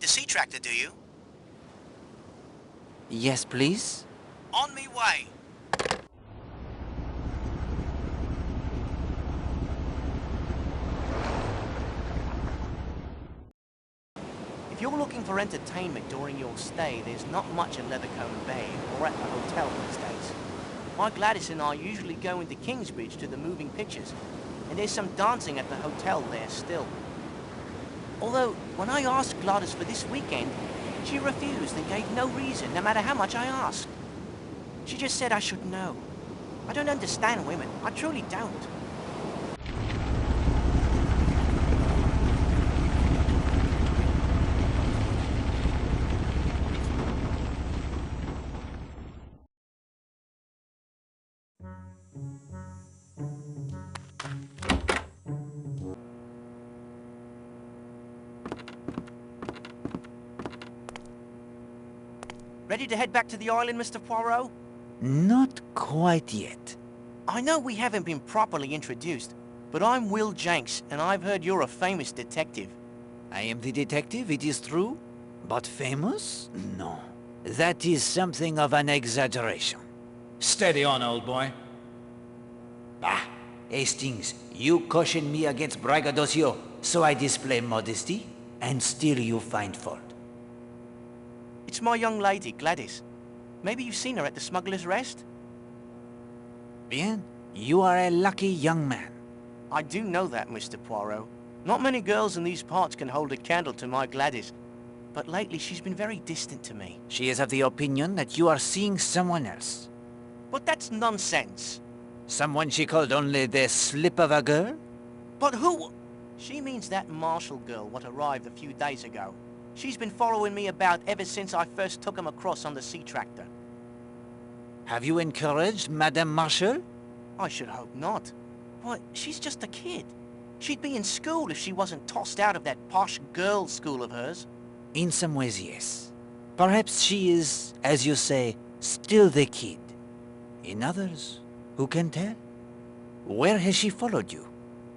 the sea tractor, do you? Yes, please? On me way. If you're looking for entertainment during your stay, there's not much at Leathercombe Bay or at the hotel these days. My Gladys and I usually go into Kingsbridge to the moving pictures, and there's some dancing at the hotel there still. Although, when I asked Gladys for this weekend, she refused and gave no reason, no matter how much I asked. She just said I should know. I don't understand women. I truly don't. Ready to head back to the island, Mr. Poirot? Not quite yet. I know we haven't been properly introduced, but I'm Will Jenks, and I've heard you're a famous detective. I am the detective, it is true. But famous? No. That is something of an exaggeration. Steady on, old boy. Bah! Hastings, you caution me against braggadocio, so I display modesty, and still you find fault. It's my young lady, Gladys. Maybe you've seen her at the Smuggler's Rest? Bien, you are a lucky young man. I do know that, Mr. Poirot. Not many girls in these parts can hold a candle to my Gladys. But lately she's been very distant to me. She is of the opinion that you are seeing someone else. But that's nonsense. Someone she called only the slip of a girl? But who? She means that Marshall girl what arrived a few days ago. She's been following me about ever since I first took him across on the sea tractor. Have you encouraged Madame Marshall? I should hope not. Why, she's just a kid. She'd be in school if she wasn't tossed out of that posh girls' school of hers. In some ways, yes. Perhaps she is, as you say, still the kid. In others, who can tell? Where has she followed you?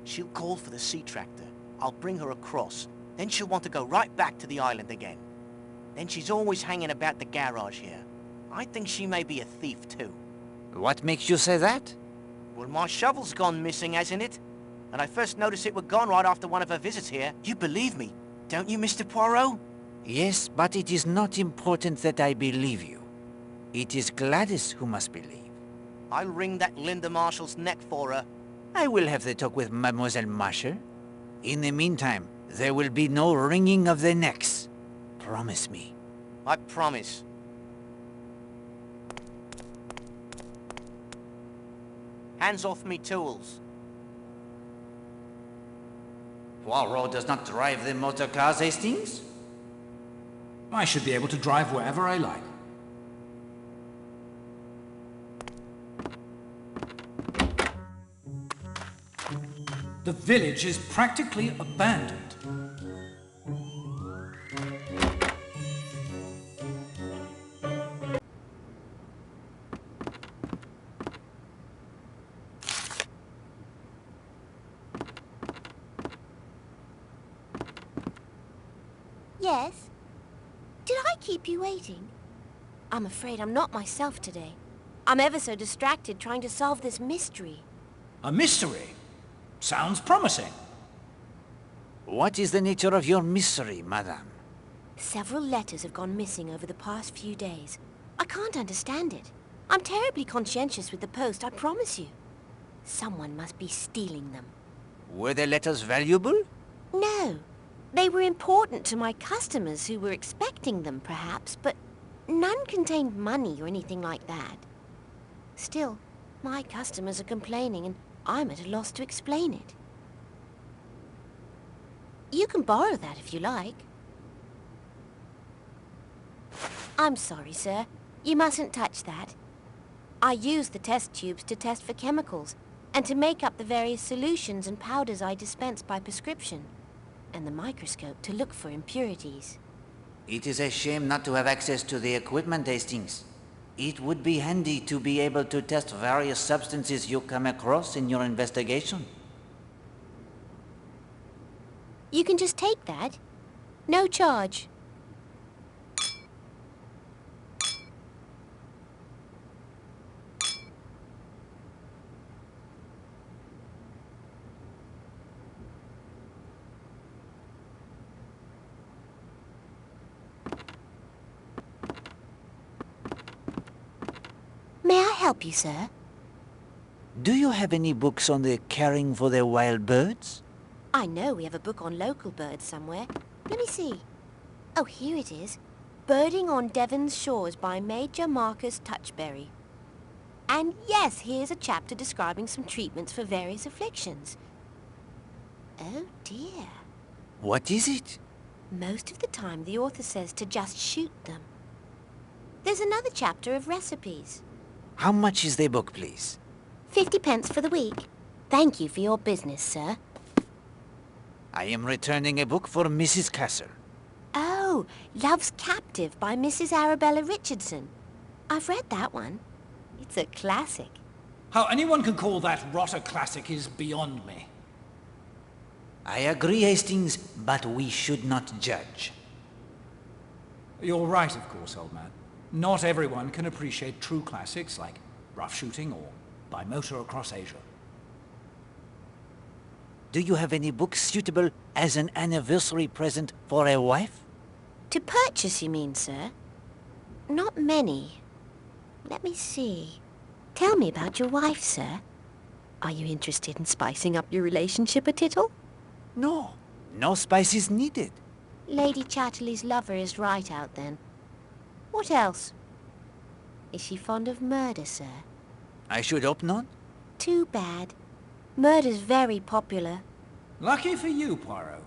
She'll call for the sea tractor. I'll bring her across. Then she'll want to go right back to the island again. Then she's always hanging about the garage here. I think she may be a thief, too. What makes you say that? Well, my shovel's gone missing, hasn't it? And I first noticed it were gone right after one of her visits here. You believe me, don't you, Mr. Poirot? Yes, but it is not important that I believe you. It is Gladys who must believe. I'll wring that Linda Marshall's neck for her. I will have the talk with Mademoiselle Marshall. In the meantime, there will be no wringing of the necks. Promise me. I promise. Hands off me tools. Poirot does not drive the motor cars, Hastings? I should be able to drive wherever I like. The village is practically abandoned. Yes? Did I keep you waiting? I'm afraid I'm not myself today. I'm ever so distracted trying to solve this mystery. A mystery? Sounds promising. What is the nature of your mystery, madame? Several letters have gone missing over the past few days. I can't understand it. I'm terribly conscientious with the post, I promise you. Someone must be stealing them. Were the letters valuable? No. They were important to my customers who were expecting them, perhaps, but none contained money or anything like that. Still, my customers are complaining, and I'm at a loss to explain it. You can borrow that if you like. I'm sorry, sir. You mustn't touch that. I use the test tubes to test for chemicals, and to make up the various solutions and powders I dispense by prescription, and the microscope to look for impurities. It is a shame not to have access to the equipment, Hastings. It would be handy to be able to test various substances you come across in your investigation. You can just take that. No charge. help you, sir? Do you have any books on the caring for the wild birds? I know we have a book on local birds somewhere. Let me see. Oh, here it is. Birding on Devon's Shores by Major Marcus Touchberry. And yes, here's a chapter describing some treatments for various afflictions. Oh dear. What is it? Most of the time the author says to just shoot them. There's another chapter of recipes. How much is the book, please? 50 pence for the week. Thank you for your business, sir. I am returning a book for Mrs. Castle. Oh, Love's Captive by Mrs. Arabella Richardson. I've read that one. It's a classic. How anyone can call that rot a classic is beyond me. I agree, Hastings, but we should not judge. You're right, of course, old man. Not everyone can appreciate true classics like Rough Shooting or By Motor Across Asia. Do you have any books suitable as an anniversary present for a wife? To purchase, you mean, sir? Not many. Let me see. Tell me about your wife, sir. Are you interested in spicing up your relationship a tittle? No, no spice is needed. Lady Chatterley's lover is right out, then. What else? Is she fond of murder, sir? I should hope not. Too bad. Murder's very popular. Lucky for you, Poirot.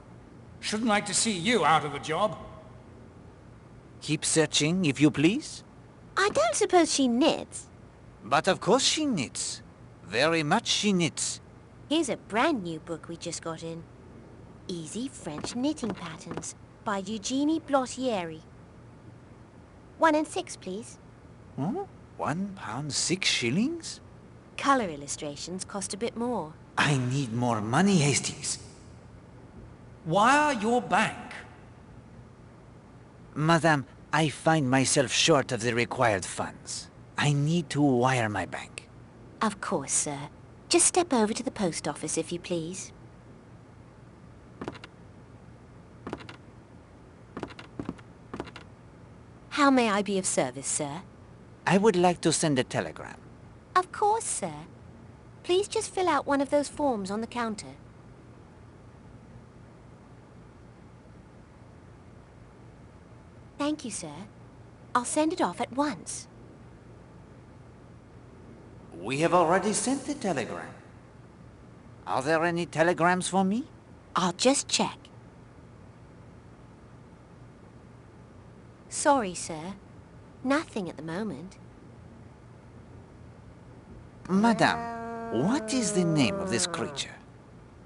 Shouldn't like to see you out of a job. Keep searching, if you please. I don't suppose she knits. But of course she knits. Very much she knits. Here's a brand new book we just got in. Easy French Knitting Patterns by Eugenie Blottieri. 1 and 6, please. Huh? £1.06? Colour illustrations cost a bit more. I need more money, Hastings. Wire your bank. Madame, I find myself short of the required funds. I need to wire my bank. Of course, sir. Just step over to the post office, if you please. How may I be of service, sir? I would like to send a telegram. Of course, sir. Please just fill out one of those forms on the counter. Thank you, sir. I'll send it off at once. We have already sent the telegram. Are there any telegrams for me? I'll just check. Sorry, sir. Nothing at the moment. Madame, what is the name of this creature?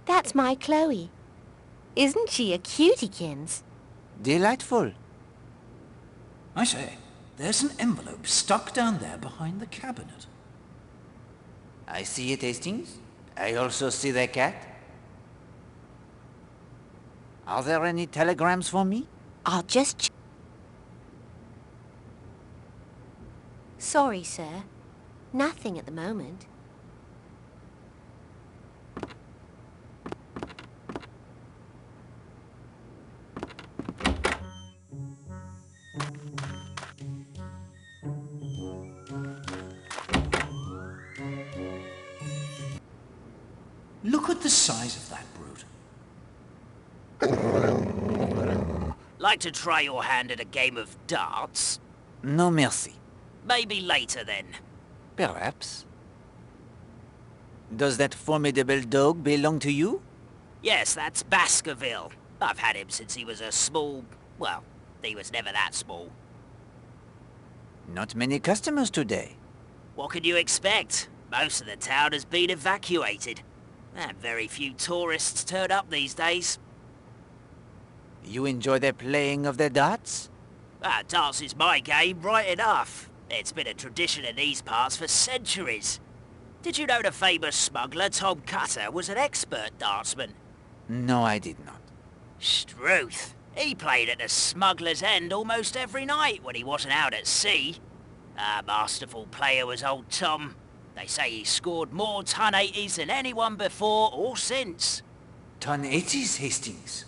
That's my Chloe. Isn't she a cutiekins? Delightful. I say, there's an envelope stuck down there behind the cabinet. I see it, Hastings. I also see the cat. Are there any telegrams for me? I'll just Sorry, sir. Nothing at the moment. Look at the size of that brute. Like to try your hand at a game of darts? No merci. Maybe later then. Perhaps. Does that formidable dog belong to you? Yes, that's Baskerville. I've had him since he was a small... well, he was never that small. Not many customers today. What can you expect? Most of the town has been evacuated. And very few tourists turn up these days. You enjoy the playing of the darts? Darts is my game, right enough. It's been a tradition in these parts for centuries. Did you know the famous smuggler Tom Cutter was an expert dartsman? No, I did not. Struth. He played at the smuggler's end almost every night when he wasn't out at sea. A masterful player was old Tom. They say he scored more ton 80s than anyone before or since. Ton 80s, Hastings.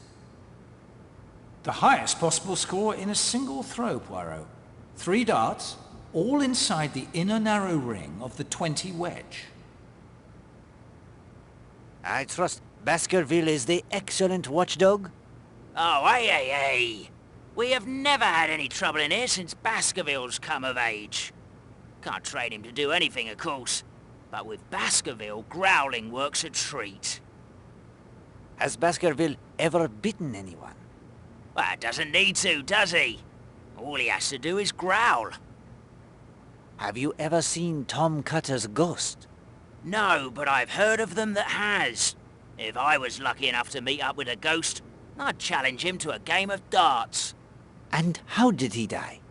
The highest possible score in a single throw, Poirot. 3 darts, all inside the inner narrow ring of the 20 wedge. I trust Baskerville is the excellent watchdog. Oh, hey. We have never had any trouble in here since Baskerville's come of age. Can't train him to do anything, of course. But with Baskerville, growling works a treat. Has Baskerville ever bitten anyone? Well, it doesn't need to, does he? All he has to do is growl. Have you ever seen Tom Cutter's ghost? No, but I've heard of them that has. If I was lucky enough to meet up with a ghost, I'd challenge him to a game of darts. And how did he die?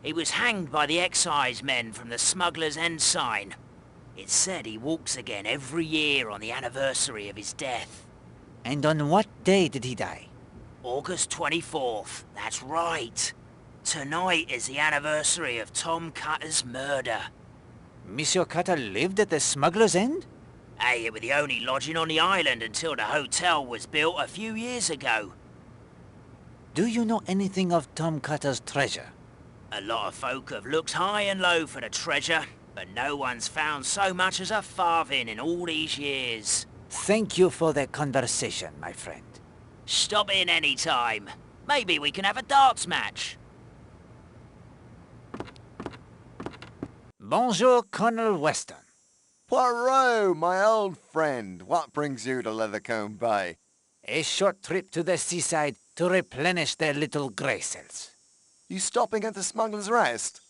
He was hanged by the excise men from the Smuggler's End sign. It's said he walks again every year on the anniversary of his death. And on what day did he die? August 24th, that's right. Tonight is the anniversary of Tom Cutter's murder. Monsieur Cutter lived at the Smuggler's End? Hey, it was the only lodging on the island until the hotel was built a few years ago. Do you know anything of Tom Cutter's treasure? A lot of folk have looked high and low for the treasure, but no one's found so much as a farthing in all these years. Thank you for the conversation, my friend. Stop in any time. Maybe we can have a darts match. Bonjour, Colonel Weston. Poirot, my old friend, what brings you to Leathercombe Bay? A short trip to the seaside to replenish their little grey cells. You stopping at the Smuggler's Rest?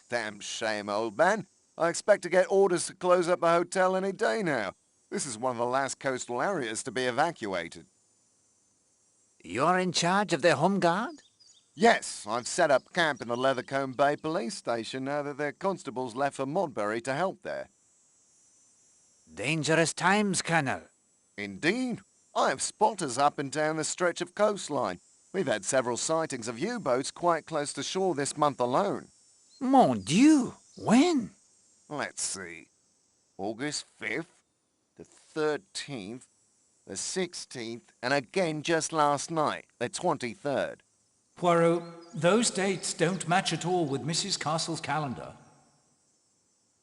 Damn shame, old man. I expect to get orders to close up the hotel any day now. This is one of the last coastal areas to be evacuated. You're in charge of the Home Guard? Yes, I've set up camp in the Leathercombe Bay police station now that their constables left for Modbury to help there. Dangerous times, Colonel. Indeed. I have spotters up and down the stretch of coastline. We've had several sightings of U-boats quite close to shore this month alone. Mon Dieu! When? Let's see. August 5th, the 13th, the 16th, and again just last night, the 23rd. Poirot, those dates don't match at all with Mrs. Castle's calendar.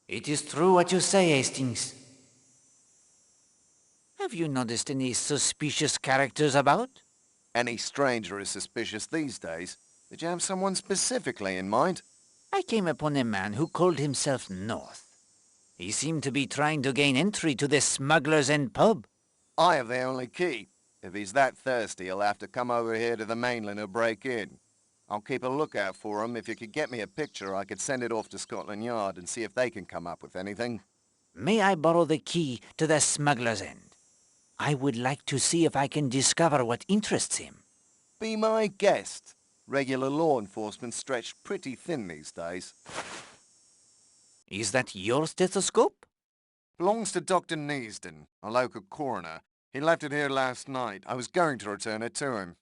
It is true what you say, Hastings. Have you noticed any suspicious characters about? Any stranger is suspicious these days. Did you have someone specifically in mind? I came upon a man who called himself North. He seemed to be trying to gain entry to the Smuggler's End pub. I have the only key. If he's that thirsty, he'll have to come over here to the mainland or break in. I'll keep a lookout for him. If you could get me a picture, I could send it off to Scotland Yard and see if they can come up with anything. May I borrow the key to the Smuggler's End? I would like to see if I can discover what interests him. Be my guest. Regular law enforcement stretched pretty thin these days. Is that your stethoscope? Belongs to Dr. Neasden, a local coroner. He left it here last night. I was going to return it to him.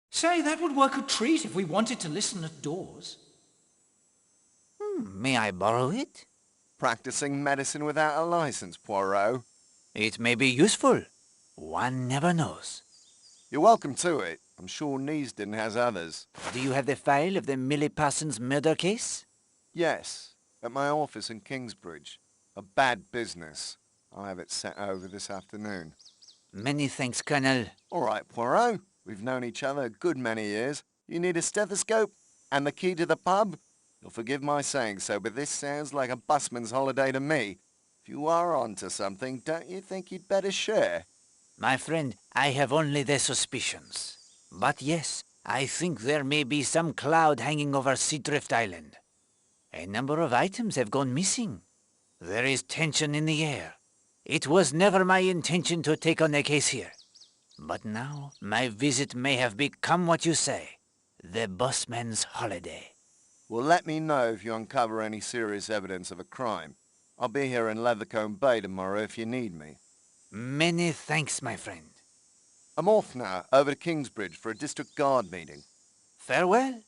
Say, that would work a treat if we wanted to listen at doors. May I borrow it? Practicing medicine without a license, Poirot. It may be useful. One never knows. You're welcome to it. I'm sure Neasden has others. Do you have the file of the Millie Parsons murder case? Yes, at my office in Kingsbridge. A bad business. I'll have it sent over this afternoon. Many thanks, Colonel. All right, Poirot. We've known each other a good many years. You need a stethoscope and the key to the pub? You'll forgive my saying so, but this sounds like a busman's holiday to me. If you are onto something, don't you think you'd better share? My friend, I have only the suspicions. But yes, I think there may be some cloud hanging over Seadrift Island. A number of items have gone missing. There is tension in the air. It was never my intention to take on a case here. But now, my visit may have become what you say, the busman's holiday. Well, let me know if you uncover any serious evidence of a crime. I'll be here in Leathercombe Bay tomorrow if you need me. Many thanks, my friend. I'm off now, over to Kingsbridge for a district guard meeting. Farewell.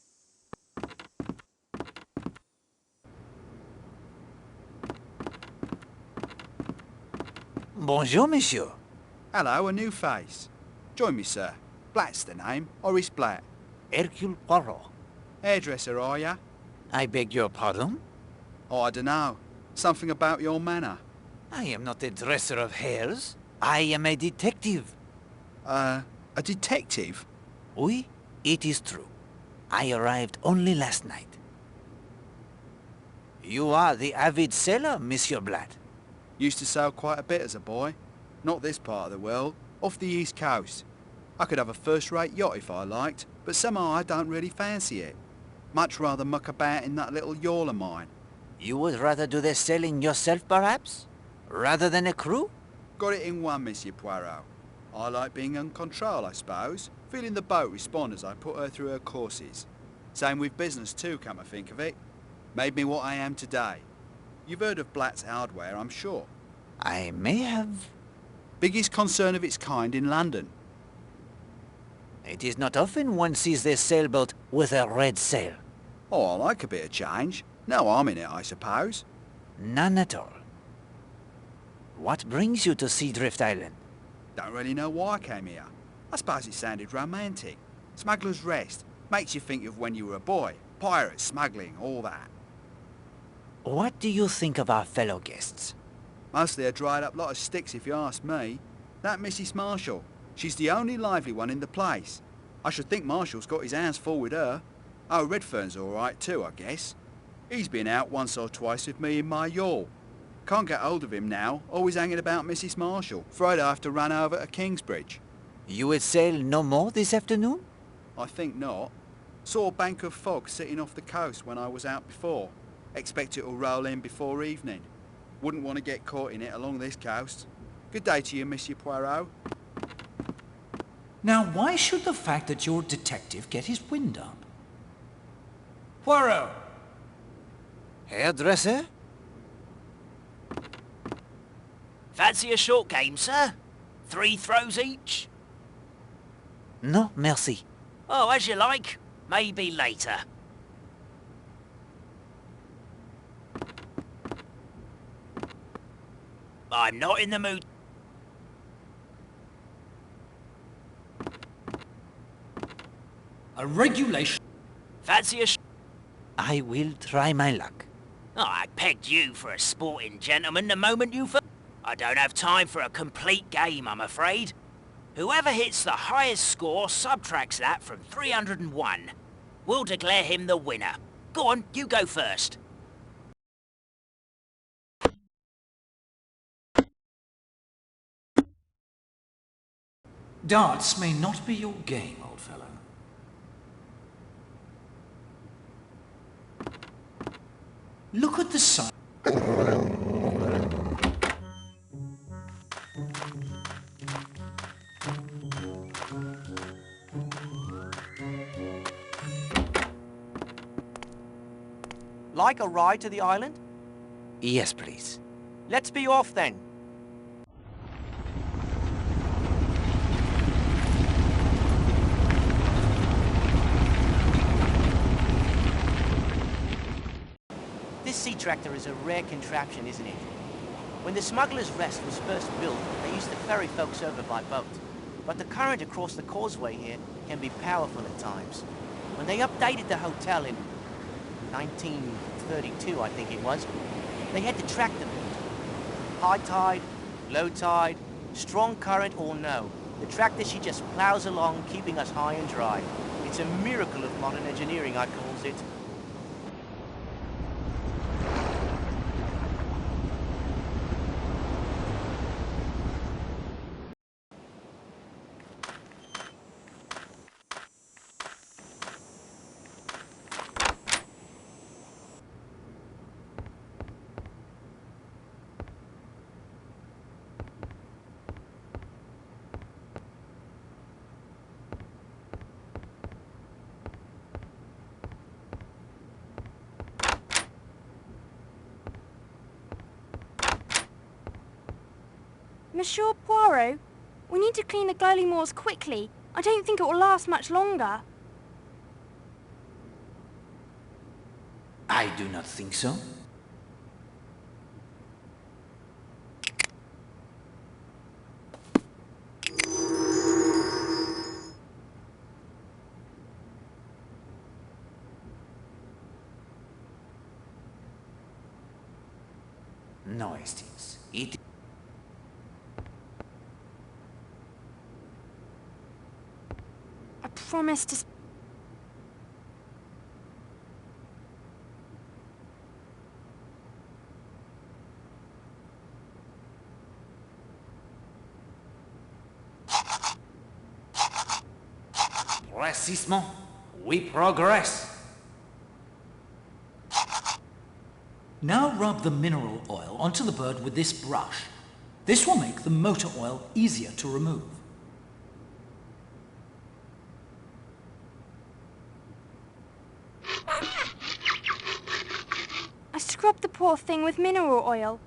Bonjour, monsieur. Hello, a new face. Join me, sir. Black's the name. Horace Black. Hercule Poirot. Hairdresser, are ya? I beg your pardon? Oh, I dunno. Something about your manner. I am not a dresser of hairs. I am a detective. A detective? Oui, it is true. I arrived only last night. You are the avid sailor, Monsieur Blatt. Used to sail quite a bit as a boy. Not this part of the world, off the east coast. I could have a first-rate yacht if I liked, but somehow I don't really fancy it. Much rather muck about in that little yawl of mine. You would rather do the sailing yourself, perhaps? Rather than a crew? Got it in one, Monsieur Poirot. I like being in control, I suppose. Feeling the boat respond as I put her through her courses. Same with business too, come to think of it. Made me what I am today. You've heard of Blatt's Hardware, I'm sure. I may have. Biggest concern of its kind in London. It is not often one sees this sailboat with a red sail. Oh, I like a bit of change. No harm in it, I suppose. None at all. What brings you to Seadrift Island? Don't really know why I came here. I suppose it sounded romantic. Smuggler's Rest. Makes you think of when you were a boy. Pirates, smuggling, all that. What do you think of our fellow guests? Mostly a dried up lot of sticks if you ask me. That Mrs. Marshall, she's the only lively one in the place. I should think Marshall's got his hands full with her. Oh, Redfern's all right too, I guess. He's been out once or twice with me in my yawl. Can't get hold of him now, always hanging about Mrs. Marshall. Afraid I have to run over to Kingsbridge. You will sail no more this afternoon? I think not. Saw a bank of fog sitting off the coast when I was out before. Expect it'll roll in before evening. Wouldn't want to get caught in it along this coast. Good day to you, Monsieur Poirot. Now, why should the fact that you're a detective get his wind up? Poirot! Hairdresser? Fancy a short game, sir? 3 throws each? No, merci. Oh, as you like. Maybe later. I'm not in the mood. A regulation... Fancy a I will try my luck. Oh, I pegged you for a sporting gentleman the moment you I don't have time for a complete game, I'm afraid. Whoever hits the highest score subtracts that from 301. We'll declare him the winner. Go on, you go first. Darts may not be your game, old fellow. Look at the sign. Like a ride to the island? Yes, please. Let's be off then. This sea tractor is a rare contraption, isn't it? When the Smuggler's Rest was first built, they used to ferry folks over by boat. But the current across the causeway here can be powerful at times. When they updated the hotel in 1932, I think it was, they had the tractor built. High tide, low tide, strong current or no, the tractor, she just plows along, keeping us high and dry. It's a miracle of modern engineering, I calls it. Monsieur Poirot, we need to clean the Glolymoors quickly. I don't think it will last much longer. I do not think so. now, Hastings. It... I promise to... Précisément, we progress. Now rub the mineral oil onto the bird with this brush. This will make the motor oil easier to remove. I scrubbed the poor thing with mineral oil.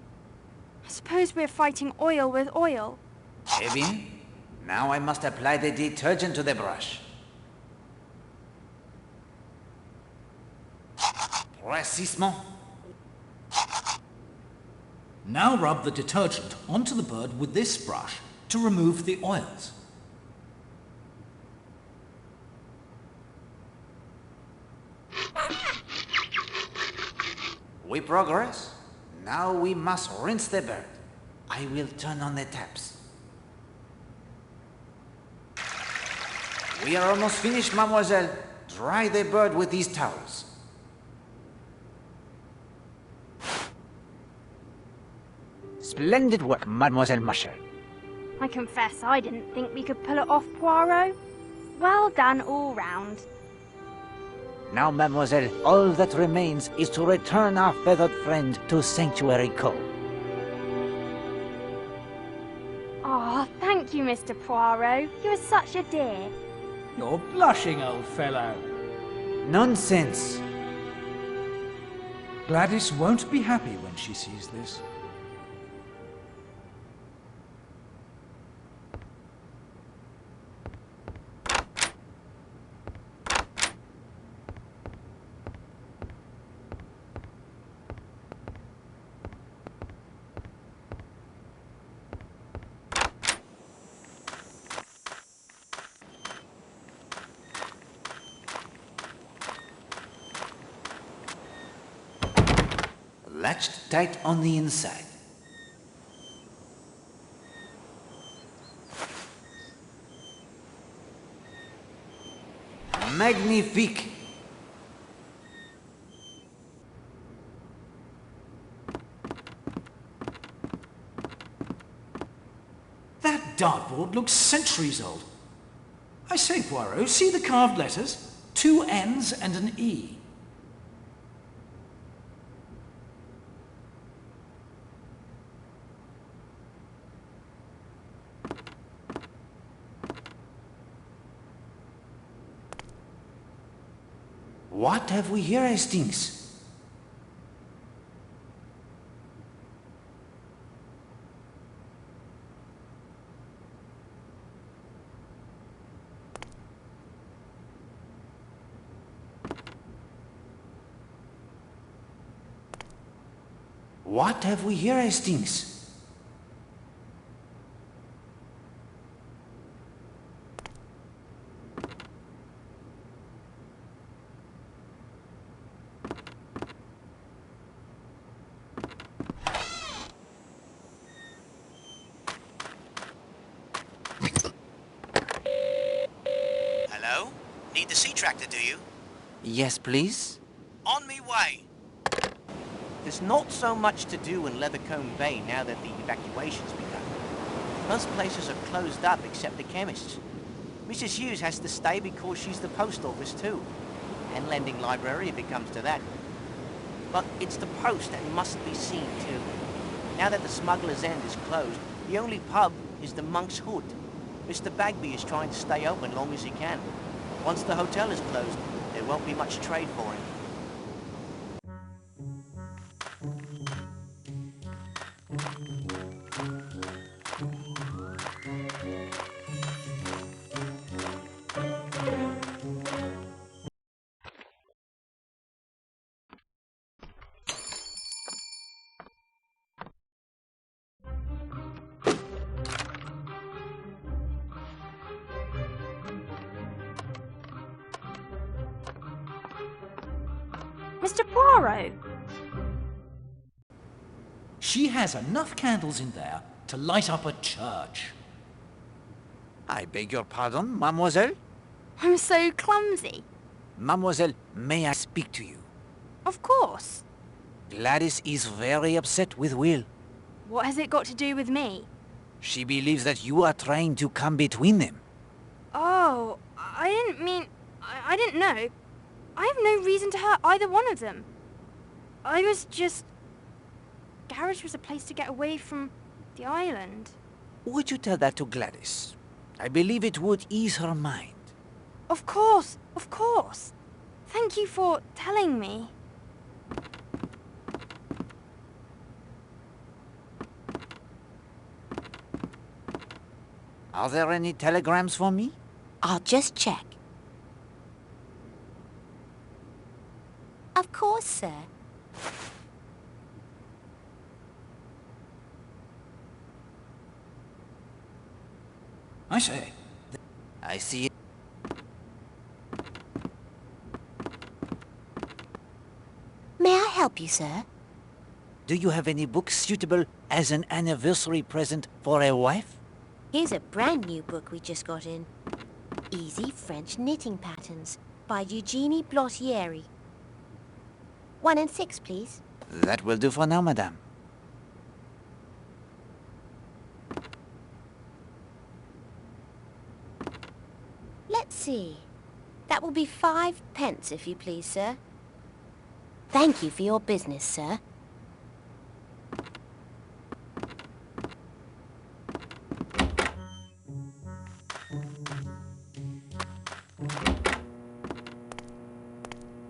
I suppose we're fighting oil with oil. Eh bien, now I must apply the detergent to the brush. Précisément. Now rub the detergent onto the bird with this brush to remove the oils. We progress. Now we must rinse the bird. I will turn on the taps. We are almost finished, mademoiselle. Dry the bird with these towels. Splendid work, Mademoiselle Musher. I confess I didn't think we could pull it off, Poirot. Well done all round. Now, mademoiselle, all that remains is to return our feathered friend to Sanctuary Cove. Oh, thank you, Mr. Poirot. You are such a dear. You're blushing, old fellow. Nonsense. Gladys won't be happy when she sees this. Latched tight on the inside. Magnifique! That dartboard looks centuries old. I say, Poirot, see the carved letters? 2 N's and an E. What have we here, Hastings? What have we here, Hastings? Hello? Need the sea tractor, do you? Yes, please? On me way. There's not so much to do in Leathercombe Bay now that the evacuation's begun. Most places are closed up except the chemists. Mrs. Hughes has to stay because she's the post office too. And lending library if it comes to that. But it's the post that must be seen too. Now that the Smuggler's End is closed, the only pub is the Monk's Hood. Mr. Bagby is trying to stay open long as he can. Once the hotel is closed, there won't be much trade for him. Mr. Poirot! She has enough candles in there to light up a church. I beg your pardon, mademoiselle? I'm so clumsy. Mademoiselle, may I speak to you? Of course. Gladys is very upset with Will. What has it got to do with me? She believes that you are trying to come between them. Oh, I didn't mean... I didn't know. I have no reason to hurt either one of them. I was just... Garage was a place to get away from the island. Would you tell that to Gladys? I believe it would ease her mind. Of course, of course. Thank you for telling me. Are there any telegrams for me? I'll just check. Of course, sir. I say, I see it. May I help you, sir? Do you have any books suitable as an anniversary present for a wife? Here's a brand new book we just got in. Easy French Knitting Patterns by Eugenie Blottieri. 1 and 6, please. That will do for now, madame. Let's see. That will be 5 pence, if you please, sir. Thank you for your business, sir.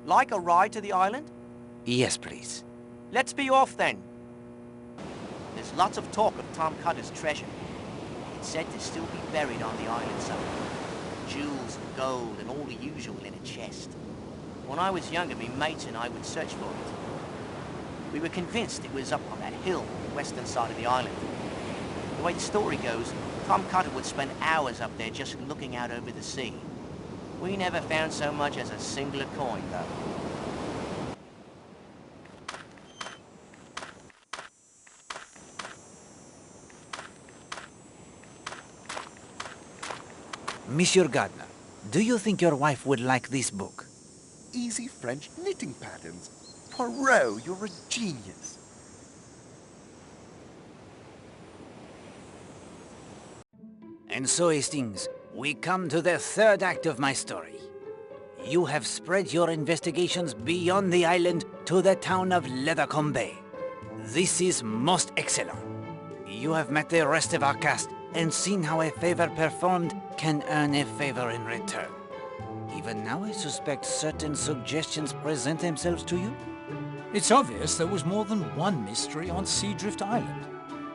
Like a ride to the island? Yes, please. Let's be off then. There's lots of talk of Tom Cutter's treasure. It's said to still be buried on the island somewhere. Jewels and gold and all the usual in a chest. When I was younger, me mates and I would search for it. We were convinced it was up on that hill on the western side of the island. The way the story goes, Tom Cutter would spend hours up there just looking out over the sea. We never found so much as a singular coin, though. Monsieur Gardner, do you think your wife would like this book? Easy French knitting patterns. Poirot, you're a genius. And so, Hastings, we come to the third act of my story. You have spread your investigations beyond the island to the town of Leathercombe Bay. This is most excellent. You have met the rest of our cast and seen how a favor performed can earn a favor in return. Even now I suspect certain suggestions present themselves to you. it's obvious there was more than one mystery on Seadrift Island.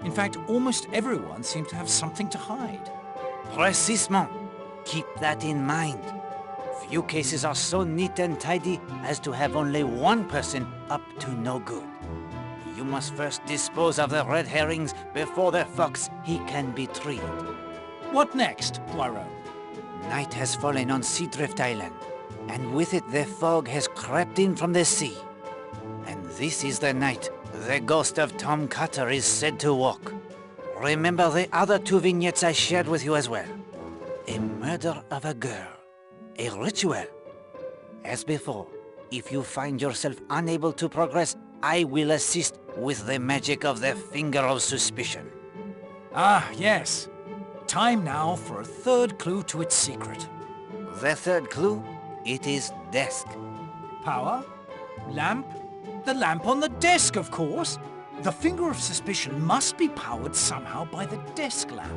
In fact, almost everyone seemed to have something to hide. Précisément. Keep that in mind. Few cases are so neat and tidy as to have only one person up to no good. You must first dispose of the red herrings before the fox he can be treed. What next, Poirot? Night has fallen on Seadrift Island, and with it the fog has crept in from the sea. And this is the night the ghost of Tom Cutter is said to walk. Remember the other 2 vignettes I shared with you as well. A murder of a girl. A ritual. As before, if you find yourself unable to progress, I will assist with the magic of the Finger of Suspicion. Ah, yes. Time now for a third clue to its secret. The third clue? It is desk. Power? Lamp? The lamp on the desk, of course. The Finger of Suspicion must be powered somehow by the desk lamp.